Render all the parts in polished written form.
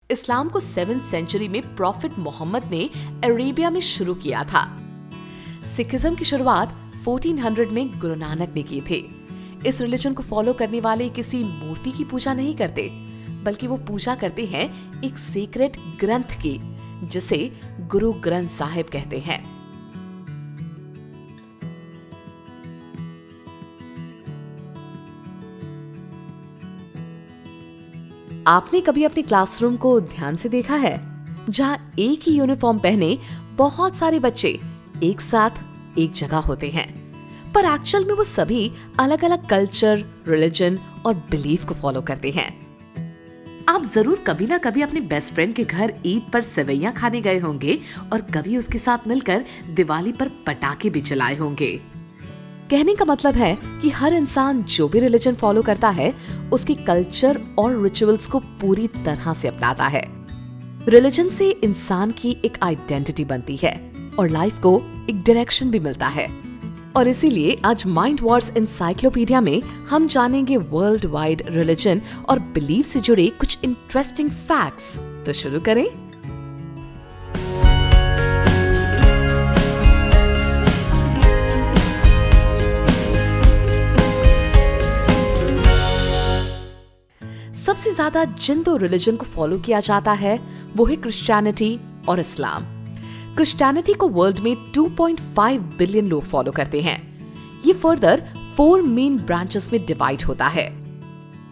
इस्लाम को 7th century में profit Mohammad ने अरेबिया में शुरू किया था। सिखिज्म की शुरुआत 1400 में गुरु नानक ने की थी। इस रिलीजन को फॉलो करने वाले किसी मूर्ति की पूजा नहीं करते, बल्कि वो पूजा करते हैं एक सीक्रेट ग्रंथ की, जिसे गुरु ग्रंथ साहिब कहते हैं। आपने कभी अपने क्लासरूम को ध्यान से देखा है, जहां एक ही यूनिफॉर्म पहने बहुत सारे बच्चे एक साथ एक जगह होते हैं, पर एक्चुअल में वो सभी अलग अलग कल्चर, रिलीजन और बिलीफ को फॉलो करते हैं। आप जरूर कभी ना कभी अपने बेस्ट फ्रेंड के घर ईद पर सेवैयां खाने गए होंगे और कभी उसके साथ मिलकर दिवाली पर पटाखे भी जलाए होंगे। कहने का मतलब है कि हर इंसान जो भी रिलीजन फॉलो करता है, उसके कल्चर और रिचुअल्स को पूरी तरह से अपनाता है। रिलीजन से इंसान की एक आइडेंटिटी बनती है और लाइफ को एक डायरेक्शन भी मिलता है। और इसीलिए आज माइंड वॉर्स एनसाइक्लोपीडिया में हम जानेंगे वर्ल्ड वाइड रिलीजन और बिलीफ से जुड़े कुछ इंटरेस्टिंग फैक्ट्स। तो शुरू करें। सबसे ज्यादा जिन दो रिलीजन को फॉलो किया जाता है वो है क्रिश्चियनिटी और इस्लाम। क्रिश्चियनिटी को वर्ल्ड में 2.5 बिलियन लोग फॉलो करते हैं। ये फर्दर 4 मेन ब्रांचेस में डिवाइड होता है।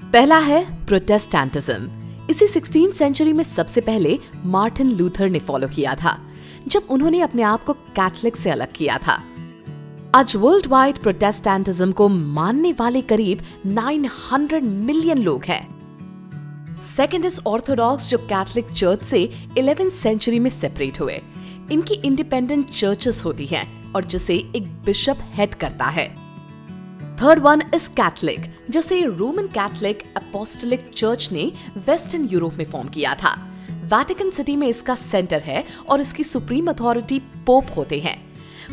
पहला है प्रोटेस्टेंटिज्म। इसे 16th सेंचुरी में सबसे पहले मार्टिन लूथर ने फॉलो किया था, जब उन्होंने अपने आप को कैथोलिक से अलग किया था। आज वर्ल्ड वाइड प्रोटेस्टेंटिज्म को मानने वाले करीब 900 मिलियन लोग हैं। सेकेंड इज ऑर्थोडॉक्स, जो कैथोलिक चर्च से 11th सेंचुरी में सेपरेट हुए। इनकी इंडिपेंडेंट चर्चेस होती हैं और जिसे एक बिशप हेड करता है। थर्ड वन इज कैथोलिक, जिसे रोमन कैथोलिक अपोस्टलिक चर्च ने वेस्टर्न यूरोप में फॉर्म किया था। वेटिकन सिटी में इसका सेंटर है और इसकी सुप्रीम अथॉरिटी पोप होते हैं।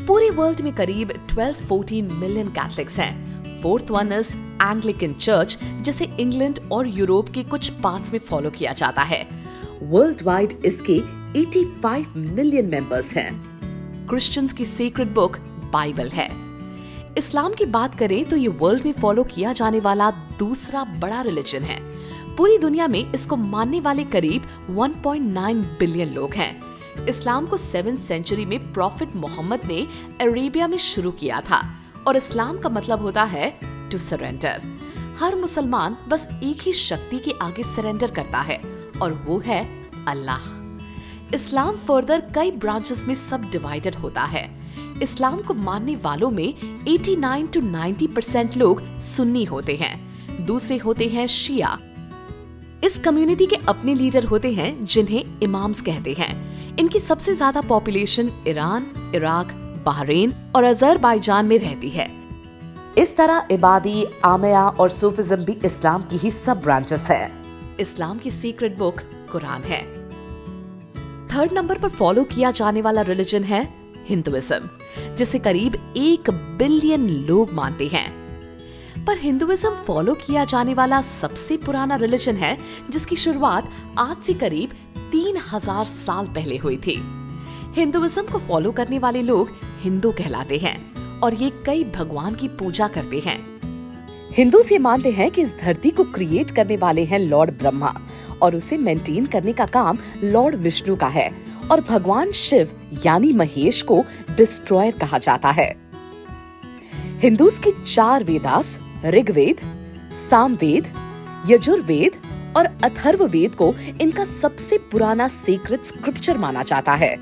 पूरे वर्ल्ड में करीब 12-14 मिलियन कैथोलिक्स हैं। Fourth one is Anglican church, जिसे इंग्लैंड और यूरोप के कुछ पार्ट्स में फॉलो किया जाता है। वर्ल्ड वाइड इसके 85 मिलियन मेंबर्स हैं। क्रिश्चियंस की सीक्रेट बुक बाइबल है। इस्लाम की बात करें तो ये वर्ल्ड में फॉलो किया जाने वाला दूसरा बड़ा रिलीजन है। पूरी दुनिया में इसको मानने वाले करीब 1.9 बिलियन लोग हैं। इस्लाम को 7th सेंचुरी में प्रॉफिट मोहम्मद ने अरेबिया में शुरू किया था और इस्लाम का मतलब होता है टू सरेंडर। हर मुसलमान बस एक ही शक्ति के आगे सरेंडर करता है और वो है अल्लाह। इस्लाम फर्दर कई ब्रांचेस में सब डिवाइडेड होता है। इस्लाम को मानने वालों में 89 to 90% लोग सुन्नी होते हैं, दूसरे होते हैं शिया। इस कम्युनिटी के अपने लीडर होते हैं जिन्हें इमाम्स कहते हैं। इनकी सबसे ज्यादा पॉपुलेशन ईरान, इराक, बहरीन और अजरबैजान में रहती है। इस तरह इबादी, आमिया और सूफिज्म भी इस्लाम की ही सब ब्रांचेस हैं। इस्लाम की सीक्रेट बुक कुरान है। थर्ड नंबर पर फॉलो किया जाने वाला रिलीजन है हिंदुइज्म, जिसे करीब 1 बिलियन लोग मानते हैं। पर हिंदुइज्म फॉलो किया जाने वाला सबसे पुराना रिलीजन है, जिसकी शुरुआत आज से करीब 3000 साल पहले हुई थी। हिंदुइज्म को फॉलो करने वाले लोग हिंदू कहलाते हैं और ये कई भगवान की पूजा करते हैं। हिंदूस ये मानते हैं कि इस धरती को क्रिएट करने वाले हैं लॉर्ड ब्रह्मा और उसे मेंटेन करने का काम लॉर्ड विष्णु का है, और भगवान शिव यानी महेश को डिस्ट्रॉयर कहा जाता है। हिंदूस की 4 वेदास ऋग्वेद, सामवेद, यजुर्वेद और अथर्ववेद को इनका सबसे पुराना सीक्रेट स्क्रिप्चर माना जाता है।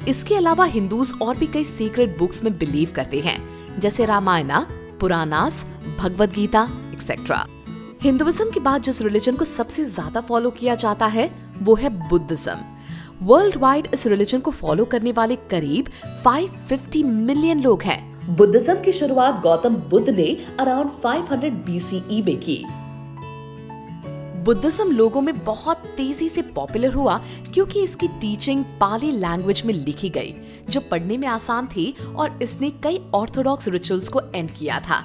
इसके अलावा हिंदूज और भी कई सीक्रेट बुक्स में बिलीव करते हैं, जैसे रामायणा, पुराणास, भगवद गीता एक्सेट्रा। हिंदुइज्म के बाद जिस रिलीजन को सबसे ज्यादा फॉलो किया जाता है वो है बुद्धिज्म। वर्ल्ड वाइड इस रिलीजन को फॉलो करने वाले करीब 550 मिलियन लोग हैं। बुद्धिज्म की शुरुआत गौतम बुद्ध ने अराउंड 500 BCE में की। बुद्धिज्म लोगों में बहुत तेजी से पॉपुलर हुआ क्योंकि इसकी टीचिंग पाली लैंग्वेज में लिखी गई, जो पढ़ने में आसान थी, और इसने कई ऑर्थोडॉक्स रिचुअल्स को एंड किया था।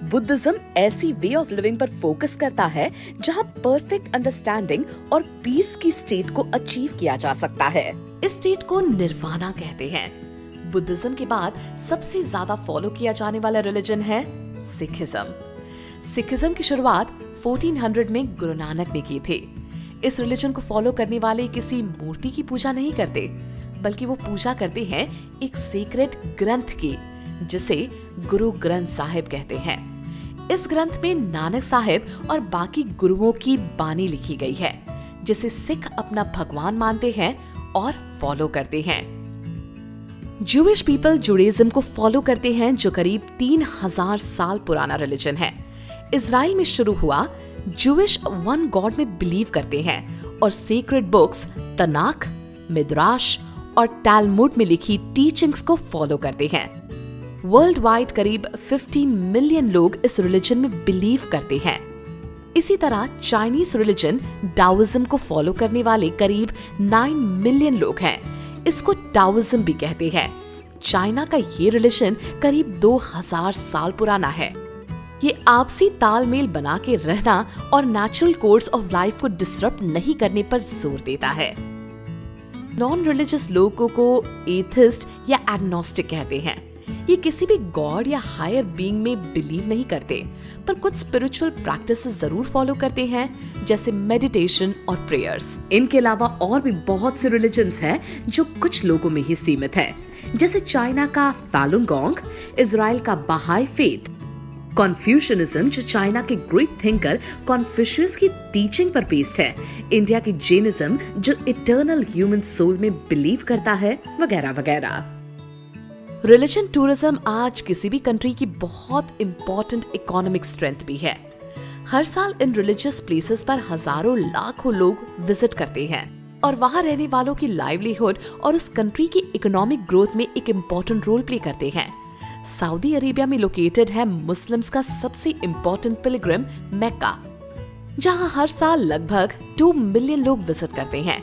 बुद्धिज्म ऐसी वे ऑफ लिविंग पर फोकस करता है जहां परफेक्ट अंडरस्टैंडिंग और पीस की स्टेट को अचीव किया जा सकता है। इस स्टेट को निर्वाणा कहते हैं। बुद्धिज्म के बाद सबसे ज्यादा फॉलो किया जाने वाला रिलीजन है सिखिज्म। सिखिज्म की शुरुआत 1400 में गुरु नानक ने की थी। इस रिलीजन को फॉलो करने वाले किसी मूर्ति की पूजा नहीं करते, बल्कि वो पूजा करते हैं एक सीक्रेट ग्रंथ की, जिसे गुरु ग्रंथ साहिब कहते हैं। इस ग्रंथ में नानक साहिब और बाकी गुरुओं की बानी लिखी गई है, जिसे सिख अपना भगवान मानते हैं और फॉलो करते हैं। जूइश पीपल जुडाइज्म को फॉलो करते हैं, जो करीब 3000 साल पुराना रिलीजन है। इजराइल में शुरू हुआ। जूइश वन गॉड में बिलीव करते हैं और सीक्रेट बुक्स तनाख, मिद्राश और टैलमुड में लिखी टीचिंग्स को फॉलो करते हैं। वर्ल्ड वाइड करीब 15 मिलियन लोग इस रिलीजन में बिलीव करते हैं। इसी तरह चाइनीज रिलीजन डाओइज्म को फॉलो करने वाले करीब 9 मिलियन लोग हैं। इसको टाओइज्म भी कहते हैं। चाइना का ये रिलीजन करीब 2000 साल पुराना है। ये आपसी तालमेल बना के रहना और नेचुरल कोर्स ऑफ लाइफ को डिसरप्ट नहीं करने पर जोर देता है। नॉन रिलीजियस लोगों को एथिस्ट या एग्नोस्टिक कहते हैं। ये किसी भी गॉड या हायर बीइंग में बिलीव नहीं करते, पर कुछ स्पिरिचुअल प्रैक्टिसेस जरूर फॉलो करते हैं, जैसे मेडिटेशन और प्रेयर्स। इनके अलावा और भी बहुत से रिलीजन्स हैं जो कुछ लोगों में ही सीमित है, जैसे चाइना का फालुन गॉन्ग, इजराइल का बहाई फेथ, कॉन्फ्यूशनिज्म जो चाइना के ग्रीक थिंकर कॉन्फ्यूशियस की टीचिंग पर बेस्ड है, इंडिया की जैनिज्म जो इटर्नल ह्यूमन सोल में बिलीव करता है, वगैरह वगैरह। रिलीजन टूरिज्म आज किसी भी कंट्री की बहुत इंपॉर्टेंट इकोनॉमिक स्ट्रेंथ भी है। हर साल इन रिलीजियस प्लेसेस पर हजारों लाखों लोग विजिट करते हैं और वहां रहने वालों की लाइवलीहुड और उस कंट्री की इकोनॉमिक ग्रोथ में एक इम्पोर्टेंट रोल प्ले करते हैं। सऊदी अरेबिया में लोकेटेड है मुस्लिम्स का सबसे इम्पोर्टेंट पिलग्रिम मेक्का, जहां हर साल लगभग 2 मिलियन लोग विजिट करते हैं।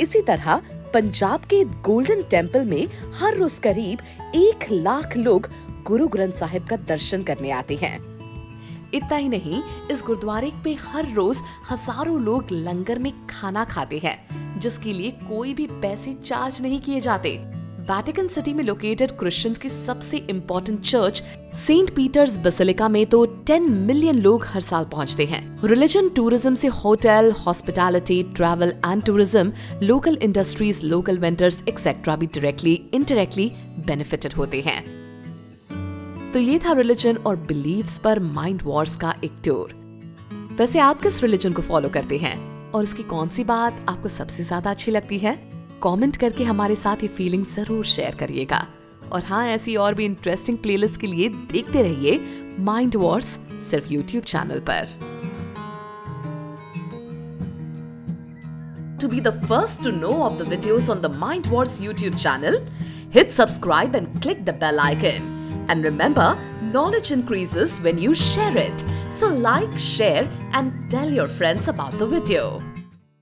इसी तरह पंजाब के गोल्डन टेम्पल में हर रोज करीब 1 लाख लोग गुरु ग्रंथ साहिब का दर्शन करने आते हैं। इतना ही नहीं, इस गुरुद्वारे में हर रोज हजारों लोग लंगर में खाना खाते हैं, जिसके लिए कोई भी पैसे चार्ज नहीं किए जाते। वेटिकन सिटी में लोकेटेड क्रिश्चियंस की सबसे important church Saint Peter's Basilica में तो 10 मिलियन लोग हर साल पहुंचते हैं। रिलीजन टूरिज्म से hotel, hospitality, travel and tourism, local industries, local vendors etcetera भी डायरेक्टली इनडायरेक्टली बेनिफिटेड होते हैं। तो ये था रिलीजन और बिलीव्स पर माइंड वॉर्स का एक टूर। वैसे आप किस रिलीजन को फॉलो करते हैं और इसकी कौन सी बात आपको सबसे ज्यादा अच्छी लगती है? कमेंट करके हमारे साथ ये फीलिंग जरूर शेयर करिएगा। और हाँ, ऐसी और भी इंटरेस्टिंग प्लेलिस्ट के लिए देखते रहिए माइंड वॉर्स सिर्फ यूट्यूब चैनल पर। To be the first to know of the videos on the Mind Wars YouTube channel, hit subscribe and click the bell icon. And remember, knowledge increases when you share it. So like, share and tell your friends about the video.